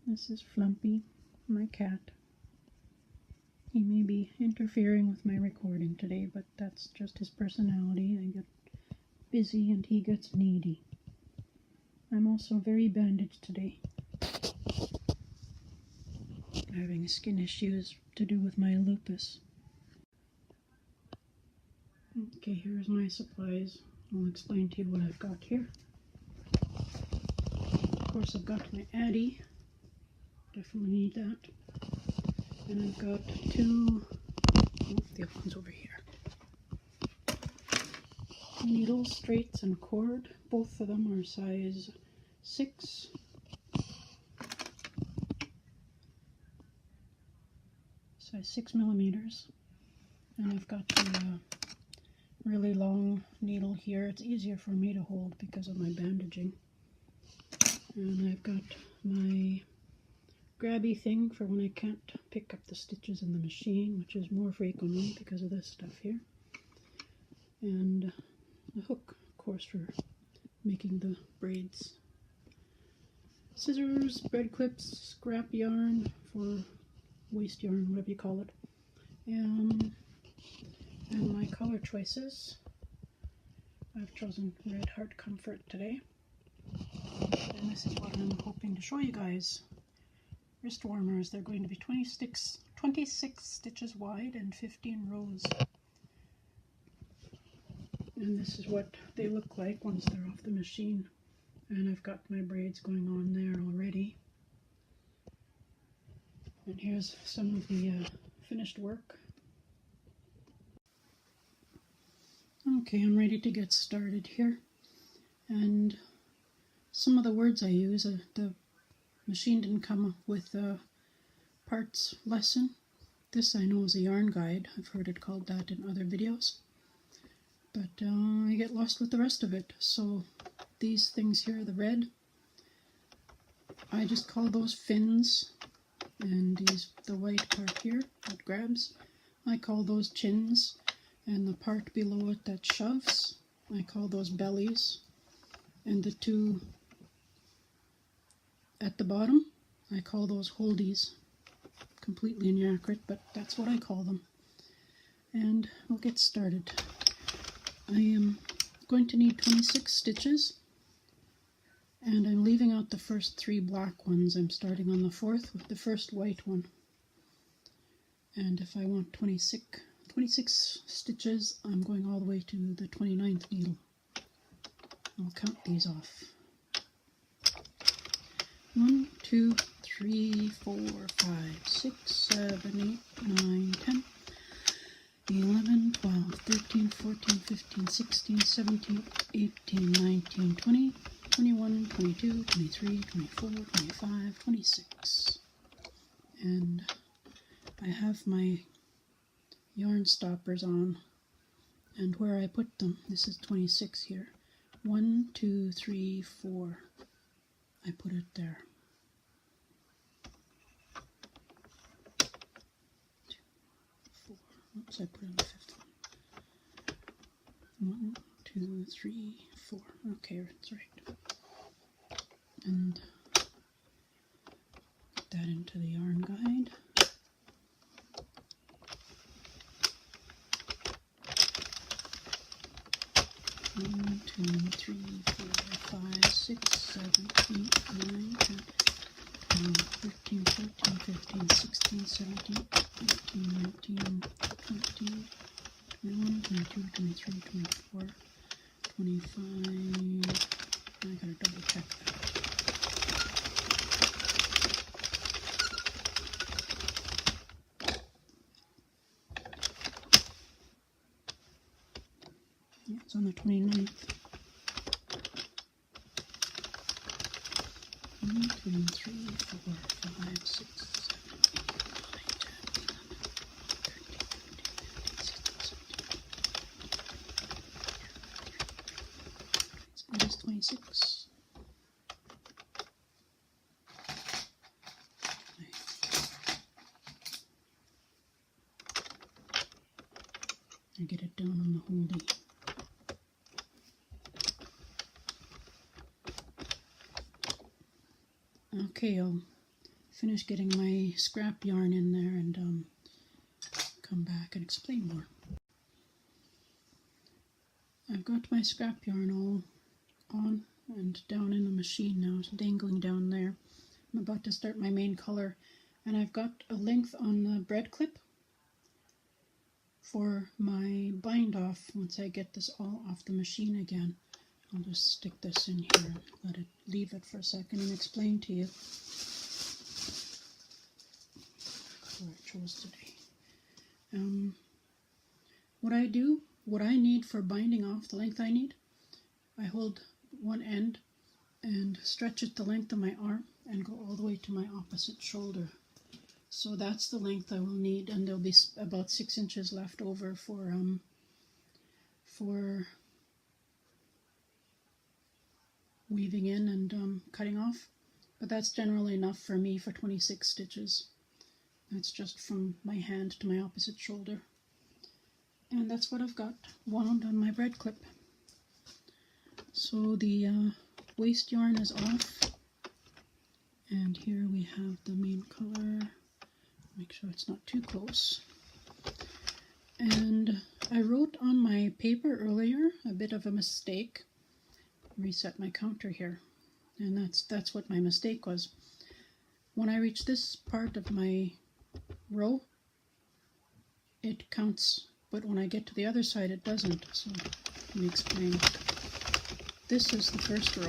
This is Flumpy, my cat. He may be interfering with my recording today, but that's just his personality. I get busy and he gets needy. I'm also very bandaged today. Having skin issues to do with my lupus. Okay, here's my supplies. I'll explain to you what I've got here. Of course, I've got my Addi. Definitely need that. And I've got two, the other one's over here. Needles, straights, and cord. Both of them are size 6. Size 6 millimeters. And I've got the really long needle here. It's easier for me to hold because of my bandaging. And I've got my grabby thing for when I can't pick up the stitches in the machine, which is more frequently because of this stuff here. And a hook, of course, for making the braids. Scissors, bread clips, scrap yarn for waste yarn, whatever you call it. And my color choices. I've chosen Red Heart Comfort today. And this is what I'm hoping to show you guys. Wrist warmers. They're going to be 26 stitches wide and 15 rows. And this is what they look like once they're off the machine. And I've got my braids going on there already. And here's some of the finished work. Okay, I'm ready to get started here. And some of the words I use, the machine didn't come up with a parts lesson. This I know is a yarn guide. I've heard it called that in other videos. But I get lost with the rest of it. So these things here, the red, I just call those fins. And the white part here that grabs, I call those chins. And the part below it that shoves, I call those bellies. And the two at the bottom, I call those holdies. Completely inaccurate, but that's what I call them. And we'll get started. I am going to need 26 stitches, and I'm leaving out the first 3 black ones. I'm starting on the 4th with the first white one. And if I want 26 stitches, I'm going all the way to the 29th needle. I'll count these off. 1, 2, 3, 4, 5, 6, 7, 8, 9, 10, 11, 12, 13, 14, 15, 16, 17, 18, 19, 20, 21, 22, 23, 24, 25, 26. And I have my yarn stoppers on, and where I put them, this is 26 here. 1, 2, 3, 4. I put it there. 2, 4. Oops, I put in the 5th one. 1, 2, 3, 4. Okay, that's right. And put that into the yarn guide. One, 2, 3, 4, 5, 6, 7, 8, 9, 10, 12, 13, 14, 15, 16, 17, 18, 19, 20, 21, 22, 23, 24, 25. I gotta double check that. Yeah, it's on the 29th. 1, 2, 3, 4, 5, 6, 7, 8, 9, 10, 11, 13, 14, 15, 16, 17, 18, 19, 20. It is 26. I get it down on the holdie. Okay, I'll finish getting my scrap yarn in there and come back and explain more. I've got my scrap yarn all on and down in the machine now, it's dangling down there. I'm about to start my main color, and I've got a length on the bread clip for my bind off. Once I get this all off the machine again, I'll just stick this in here and leave it for a second and explain to you what I chose today. What I need for binding off the length I need, I hold one end and stretch it the length of my arm and go all the way to my opposite shoulder. So that's the length I will need, and there'll be about 6 inches left over for weaving in and cutting off. But that's generally enough for me for 26 stitches. That's just from my hand to my opposite shoulder. And that's what I've got wound on my bread clip. So the waste yarn is off, and here we have the main color. Make sure it's not too close. And I wrote on my paper earlier a bit of a mistake. Reset my counter here, and that's what my mistake was. When I reach this part of my row, it counts, but when I get to the other side it doesn't. So let me explain. This is the first row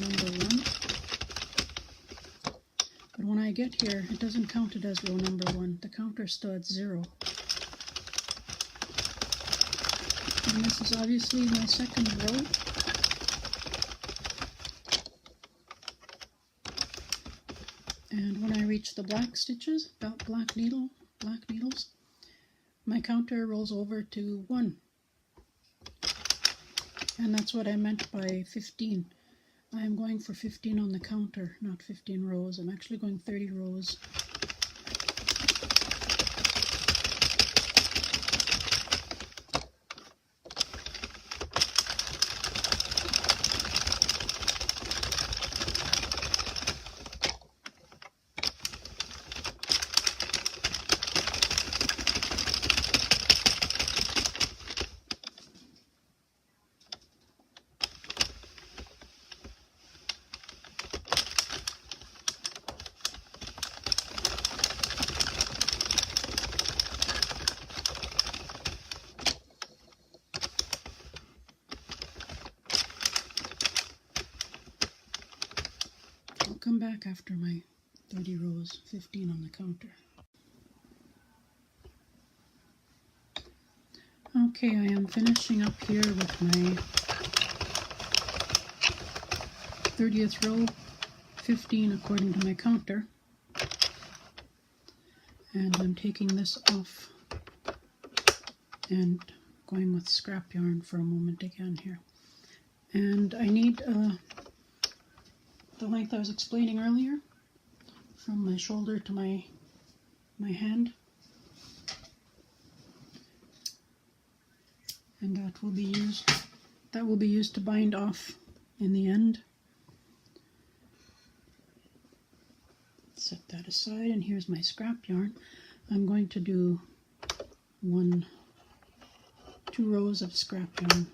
number 1. But when I get here, it doesn't count it as row number 1. The counter's still at 0. And this is obviously my second row. And when I reach the black stitches, black needles, my counter rolls over to 1. And that's what I meant by 15. I am going for 15 on the counter, not 15 rows. I'm actually going 30 rows. Come back after my 30 rows, 15 on the counter. Okay, I am finishing up here with my 30th row, 15 according to my counter. And I'm taking this off and going with scrap yarn for a moment again here. And I need the length I was explaining earlier, from my shoulder to my hand, and that will be used to bind off in the end. Set that aside, and here's my scrap yarn. I'm going to do 2 rows of scrap yarn.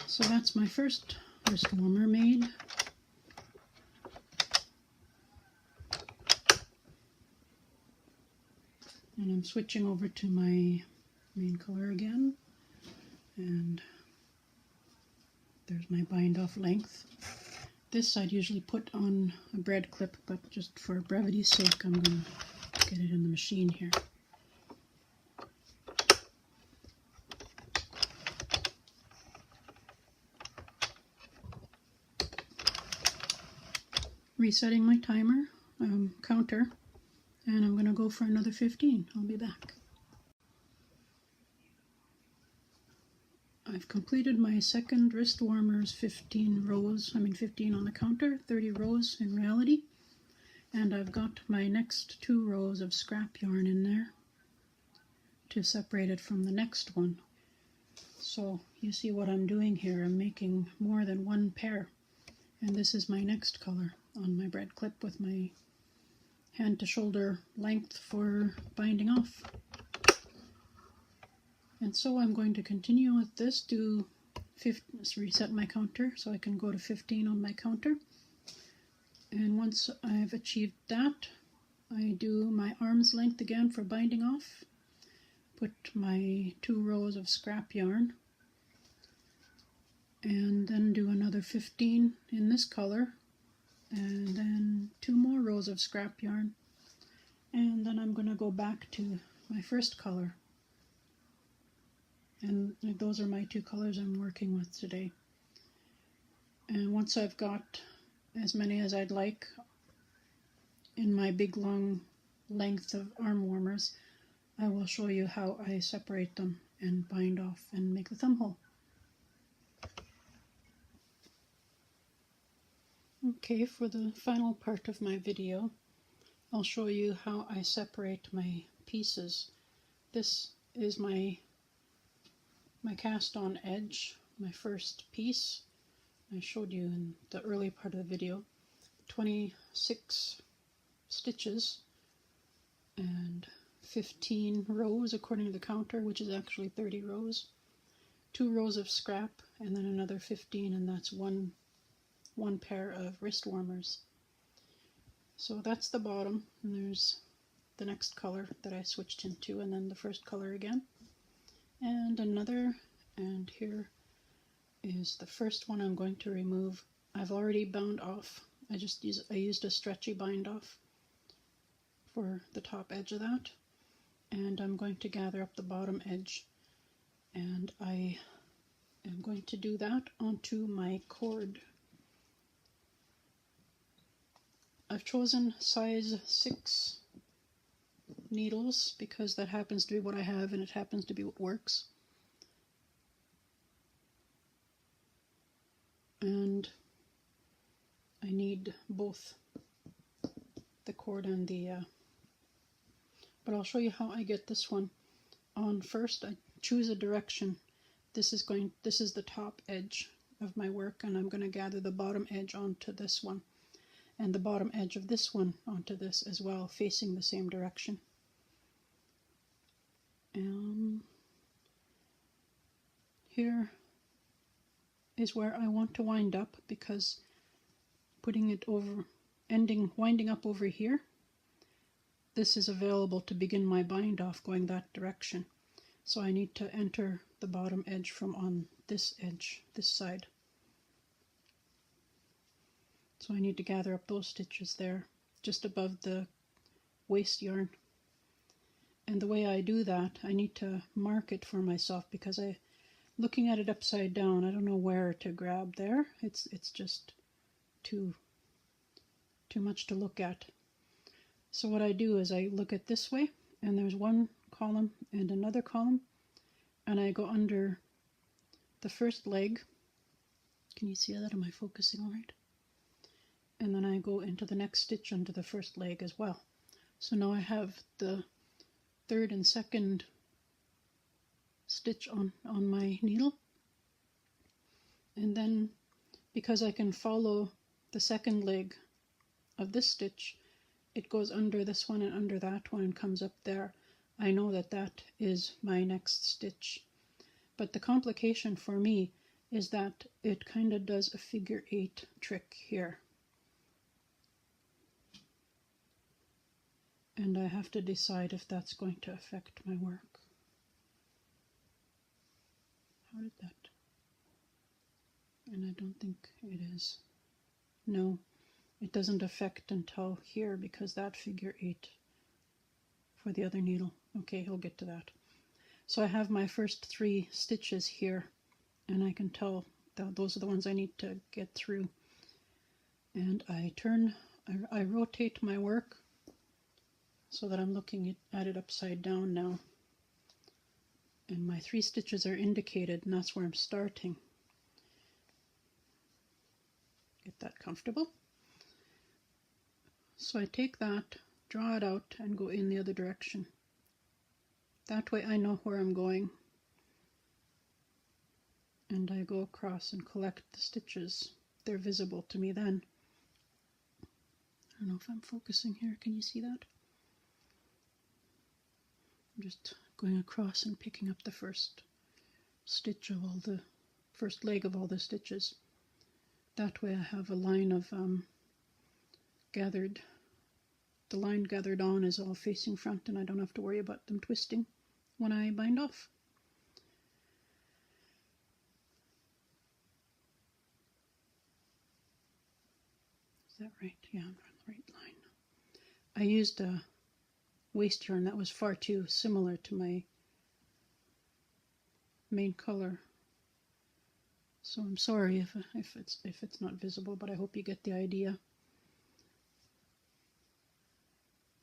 So that's my first wrist warmer made. And I'm switching over to my main color again. And there's my bind off length. This I'd usually put on a bread clip, but just for brevity's sake I'm going to get it in the machine here. Resetting my timer, counter, and I'm going to go for another 15. I'll be back. I've completed my second wrist warmers, 15 on the counter, 30 rows in reality, and I've got my next 2 rows of scrap yarn in there to separate it from the next one. So you see what I'm doing here. I'm making more than 1 pair, and this is my next color on my bread clip with my hand to shoulder length for binding off. And so I'm going to continue with this, reset my counter so I can go to 15 on my counter. And once I've achieved that, I do my arm's length again for binding off, put my 2 rows of scrap yarn, and then do another 15 in this color, and then 2 more rows of scrap yarn, and then I'm going to go back to my first color. And those are my 2 colors I'm working with today. And once I've got as many as I'd like in my big long length of arm warmers, I will show you how I separate them and bind off and make the thumb hole. Okay, for the final part of my video, I'll show you how I separate my pieces. This is my cast on edge, my first piece. I showed you in the early part of the video, 26 stitches and 15 rows according to the counter, which is actually 30 rows, 2 rows of scrap, and then another 15, and that's one pair of wrist warmers. So that's the bottom, and there's the next color that I switched into, and then the first color again, and another, and here is the first one I'm going to remove. I've already bound off. I used a stretchy bind off for the top edge of that, and I'm going to gather up the bottom edge, and I am going to do that onto my cord. I've chosen size 6 needles because that happens to be what I have, and it happens to be what works. And I need both the cord and the but I'll show you how I get this one on. First, I choose a direction. This is the top edge of my work, and I'm going to gather the bottom edge onto this one, and the bottom edge of this one onto this as well, facing the same direction. Here is where I want to wind up, because putting it over, winding up over here, this is available to begin my bind off going that direction. So I need to enter the bottom edge from on this edge, this side. So I need to gather up those stitches there, just above the waist yarn. And the way I do that, I need to mark it for myself, because looking at it upside down, I don't know where to grab there. It's just too much to look at. So what I do is I look at this way, and there's one column and another column, and I go under the first leg. Can you see that? Am I focusing all right? And then I go into the next stitch under the first leg as well. So now I have the third and second stitch on my needle, and then because I can follow the second leg of this stitch, it goes under this one and under that one and comes up there. I know that that is my next stitch. But the complication for me is that it kind of does a figure 8 trick here. And I have to decide if that's going to affect my work. How did that? And I don't think it is. No, it doesn't affect until here, because that figure 8 for the other needle. Okay, he'll get to that. So I have my first 3 stitches here, and I can tell that those are the ones I need to get through. And I rotate my work so that I'm looking at it upside down now. and my 3 stitches are indicated, and that's where I'm starting. Get that comfortable. So I take that, draw it out, and go in the other direction. That way I know where I'm going. And I go across and collect the stitches. They're visible to me then. I don't know if I'm focusing here. Can you see that? I'm just going across and picking up the first stitch of all the first leg of all the stitches. That way I have a line of gathered. The line gathered on is all facing front, and I don't have to worry about them twisting when I bind off. Is that right? Yeah, I'm on the right line. I used a waste yarn that was far too similar to my main color, so I'm sorry if it's not visible, but I hope you get the idea.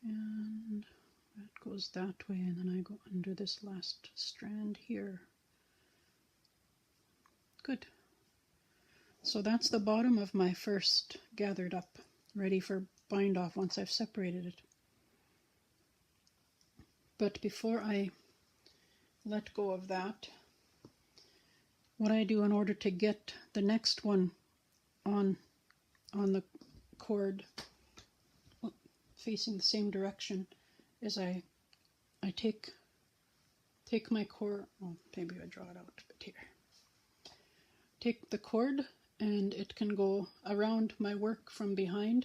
And that goes that way, and then I go under this last strand here. Good. So that's the bottom of my first gathered up, ready for bind off once I've separated it. But before I let go of that, what I do in order to get the next one on the cord facing the same direction is I take my cord, well, maybe I draw it out, but here. Take the cord, and it can go around my work from behind,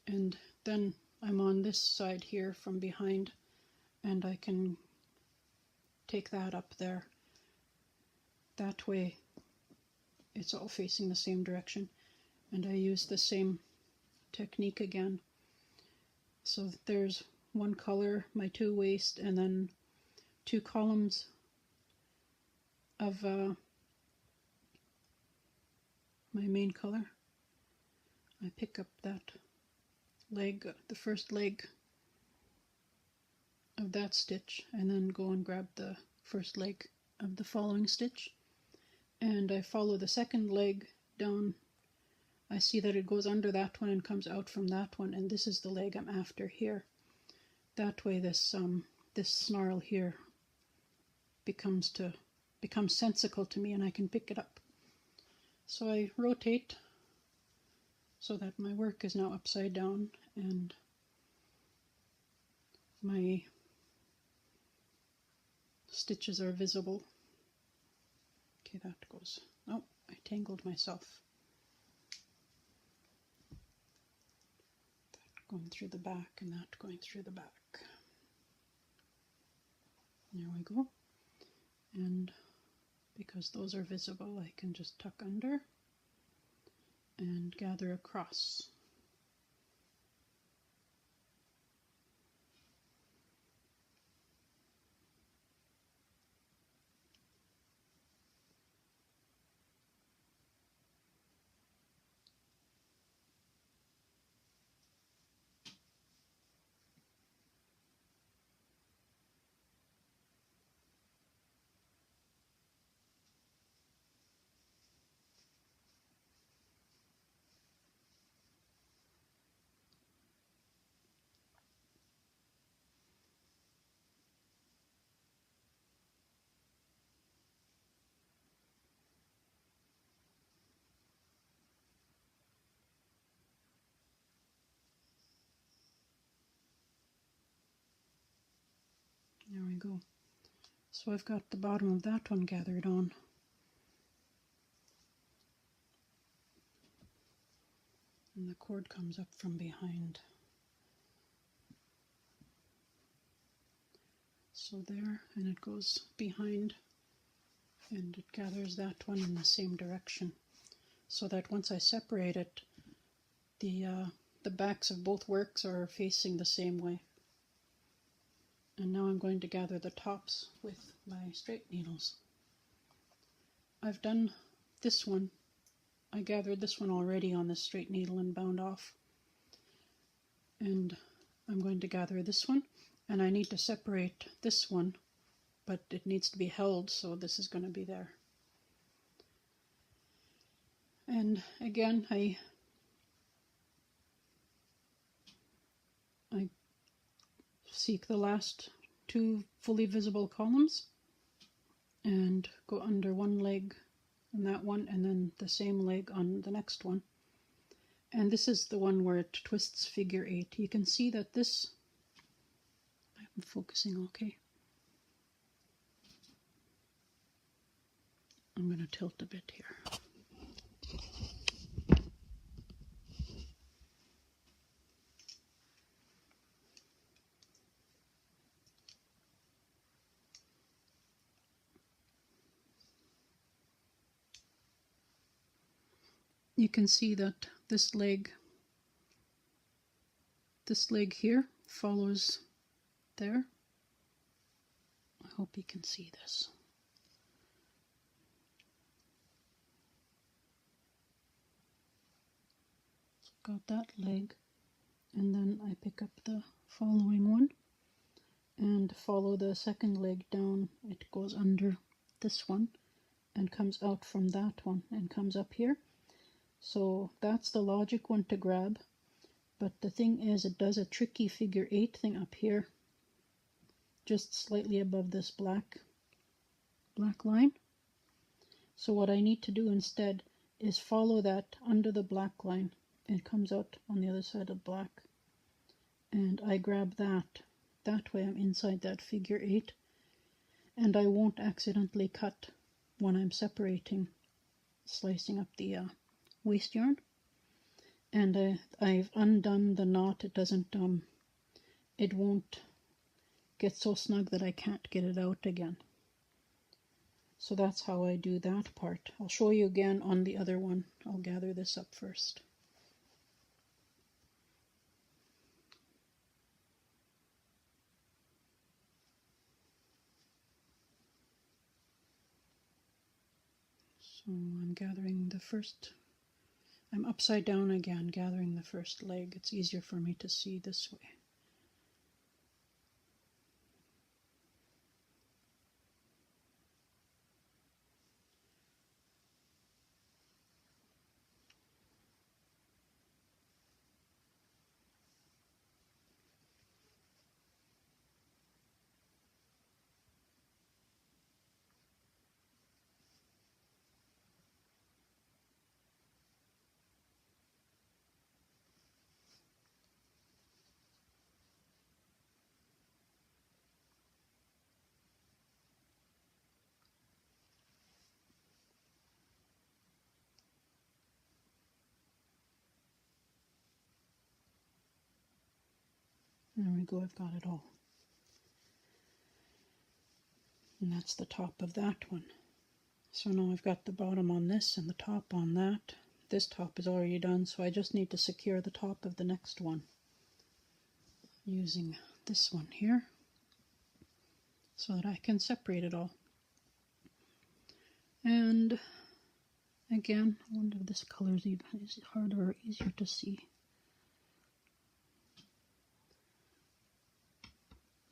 and then I'm on this side here from behind, and I can take that up there. That way it's all facing the same direction, and I use the same technique again. So there's one color, my 2 waist, and then 2 columns of my main color. I pick up that leg, the first leg of that stitch, and then go and grab the first leg of the following stitch, and I follow the second leg down. I see that it goes under that one and comes out from that one, and this is the leg I'm after here. That way this snarl here becomes sensical to me, and I can pick it up. So I rotate so that my work is now upside down, and my stitches are visible. Okay, that goes. Oh, I tangled myself. That going through the back, and that going through the back. There we go. And because those are visible, I can just tuck under and gather across. There we go. So I've got the bottom of that one gathered on. And the cord comes up from behind. So there, and it goes behind, and it gathers that one in the same direction, so that once I separate it, the backs of both works are facing the same way. And now I'm going to gather the tops with my straight needles. I've done this one. I gathered this one already on this straight needle and bound off. And I'm going to gather this one, and I need to separate this one but it needs to be held, so this is going to be there. And again, I seek the last two fully visible columns and go under one leg on that one, and then the same leg on the next one. And this is the one where it twists figure 8. You can see that this, I'm focusing okay. I'm going to tilt a bit here. You can see that this leg here follows there. I hope you can see this. So got that leg, and then I pick up the following one and follow the second leg down. It goes under this one and comes out from that one and comes up here. So that's the logic one to grab. But the thing is, it does a tricky figure 8 thing up here, just slightly above this black line. So what I need to do instead is follow that under the black line. It comes out on the other side of black. And I grab that. That way I'm inside that figure 8. And I won't accidentally cut when I'm separating, slicing up the waste yarn. And I've undone the knot. It won't get so snug that I can't get it out again. So that's how I do that part. I'll show you again on the other one. I'll gather this up first. So I'm gathering the first, I'm upside down again, gathering the first leg. It's easier for me to see this way. There we go, I've got it all. And that's the top of that one. So now I've got the bottom on this and the top on that. This top is already done, so I just need to secure the top of the next one using this one here so that I can separate it all. And again, I wonder if this color is harder or easier to see.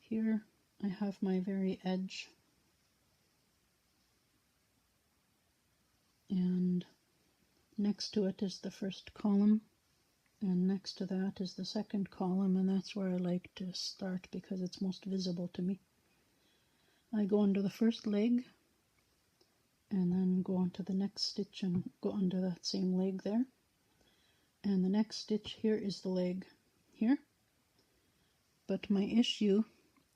Here I have my very edge, and next to it is the first column, and next to that is the second column, and that's where I like to start because it's most visible to me. I go under the first leg and then go onto the next stitch and go under that same leg there, and the next stitch here is the leg here. But my issue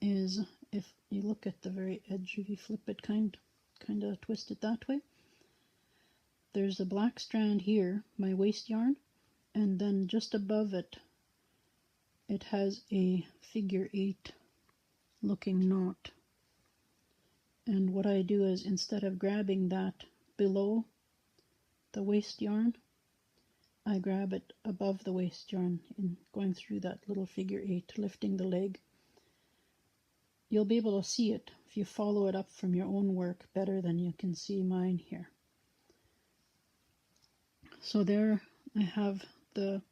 is if you look at the very edge, if you flip it kind of twist it that way, there's a black strand here, my waste yarn, and then just above it, it has a figure 8 looking knot. And what I do is, instead of grabbing that below the waste yarn, I grab it above the waste yarn and going through that little figure 8, lifting the leg. You'll be able to see it if you follow it up from your own work better than you can see mine here. So there I have the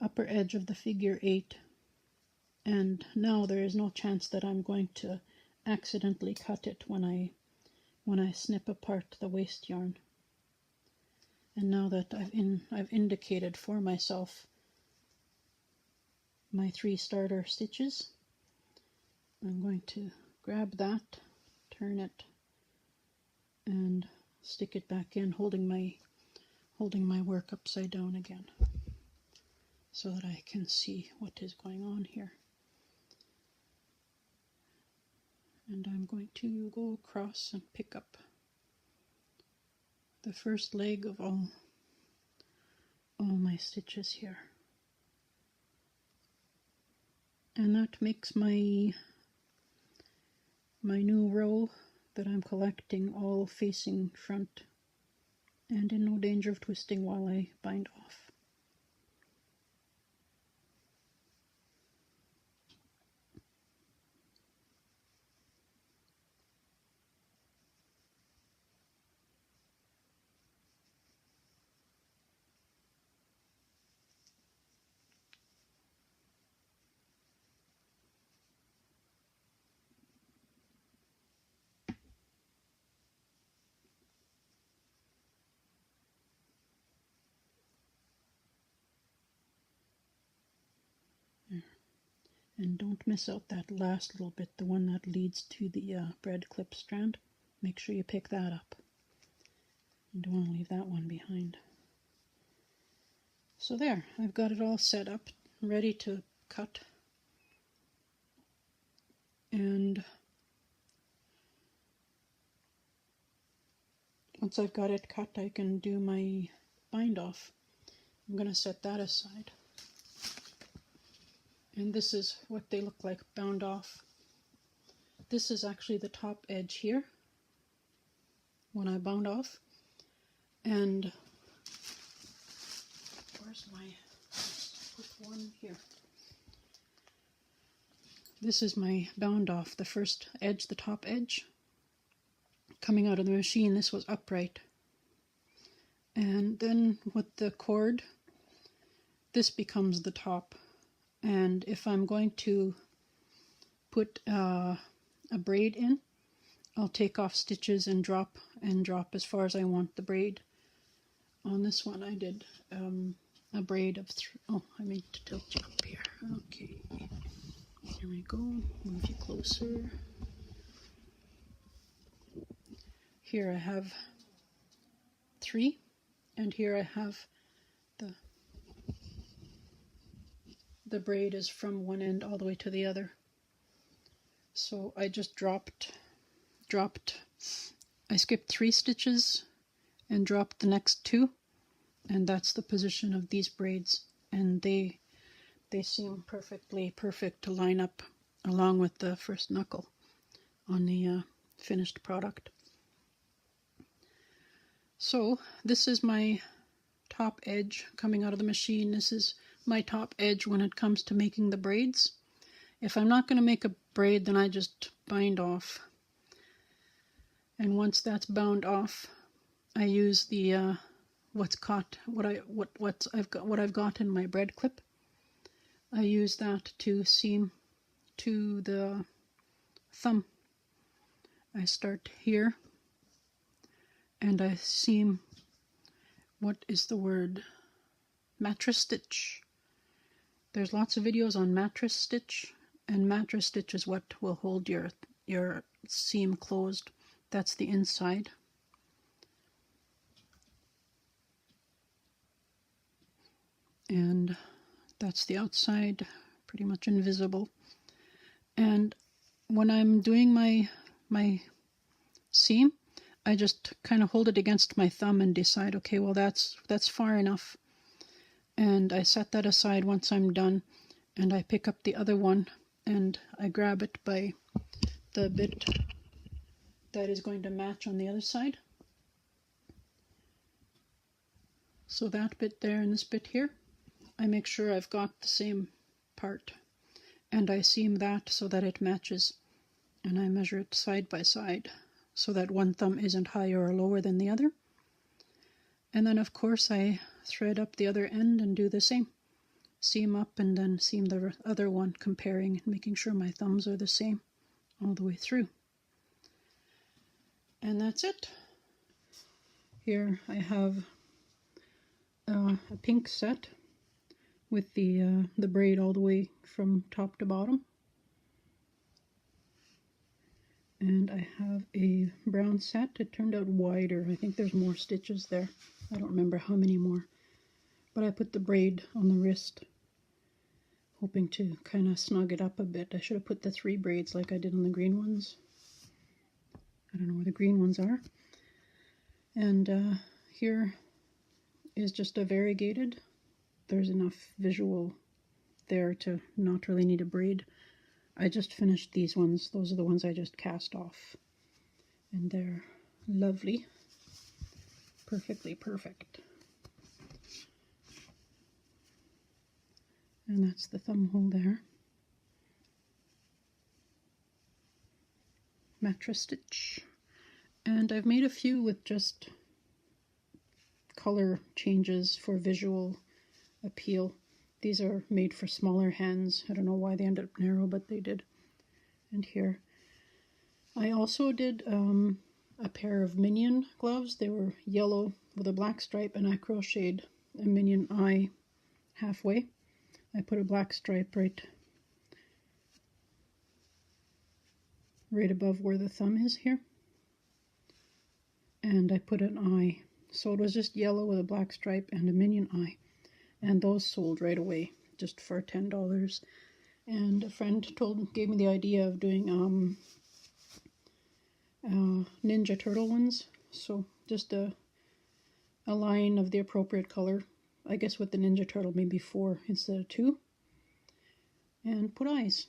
upper edge of the figure 8, and now there is no chance that I'm going to accidentally cut it when I snip apart the waste yarn. And now that I've indicated for myself my 3 starter stitches, I'm going to grab that, turn it, and stick it back in, holding my work upside down again, so that I can see what is going on here. And I'm going to go across and pick up the first leg of all my stitches here. And that makes my new row that I'm collecting all facing front and in no danger of twisting while I bind off. And don't miss out that last little bit, the one that leads to the bread clip strand. Make sure you pick that up. You don't want to leave that one behind. So there, I've got it all set up, ready to cut. And once I've got it cut, I can do my bind off. I'm going to set that aside. And this is what they look like bound off. This is actually the top edge here when I bound off. And where's my, put one here. This is my bound off, the first edge, the top edge. Coming out of the machine, this was upright. And then with the cord, this becomes the top. And if I'm going to put a braid in, I'll take off stitches and drop as far as I want the braid. On this one I did a braid of I need to tilt you up here. Okay, here we go. Move you closer. Here I have 3, and here I have the braid is from one end all the way to the other. So I just dropped, I skipped 3 stitches and dropped the next 2, and that's the position of these braids, and they seem perfect to line up along with the first knuckle on the finished product. So this is my top edge coming out of the machine. This is my top edge when it comes to making the braids. If I'm not going to make a braid, then I just bind off. And once that's bound off, I use the what I've got in my bread clip. I use that to seam to the thumb. I start here and I seam, what is the word? Mattress stitch. There's lots of videos on mattress stitch, and mattress stitch is what will hold your seam closed. That's the inside. And that's the outside, pretty much invisible. And when I'm doing my seam, I just kind of hold it against my thumb and decide, okay, well that's far enough. And I set that aside once I'm done, and I pick up the other one and I grab it by the bit that is going to match on the other side. So that bit there and this bit here, I make sure I've got the same part, and I seam that so that it matches, and I measure it side by side so that one thumb isn't higher or lower than the other. And then of course I thread up the other end and do the same. Seam up and then seam the other one, comparing and making sure my thumbs are the same all the way through. And that's it. Here I have a pink set with the braid all the way from top to bottom. And I have a brown set. It turned out wider. I think there's more stitches there. I don't remember how many more. But I put the braid on the wrist, hoping to kind of snug it up a bit. I should have put the 3 braids like I did on the green ones. I don't know where the green ones are. And here is just a variegated. There's enough visual there to not really need a braid. I just finished these ones. Those are the ones I just cast off. And they're lovely. Perfectly perfect. And that's the thumb hole there. Mattress stitch. And I've made a few with just color changes for visual appeal. These are made for smaller hands. I don't know why they ended up narrow, but they did. And here. I also did a pair of minion gloves. They were yellow with a black stripe, and I crocheted a minion eye halfway. I put a black stripe right above where the thumb is here. And I put an eye. So it was just yellow with a black stripe and a minion eye. And those sold right away, just for $10. And a friend gave me the idea of doing Ninja Turtle ones. So just a line of the appropriate color. I guess with the Ninja Turtle maybe 4 instead of 2. And put eyes.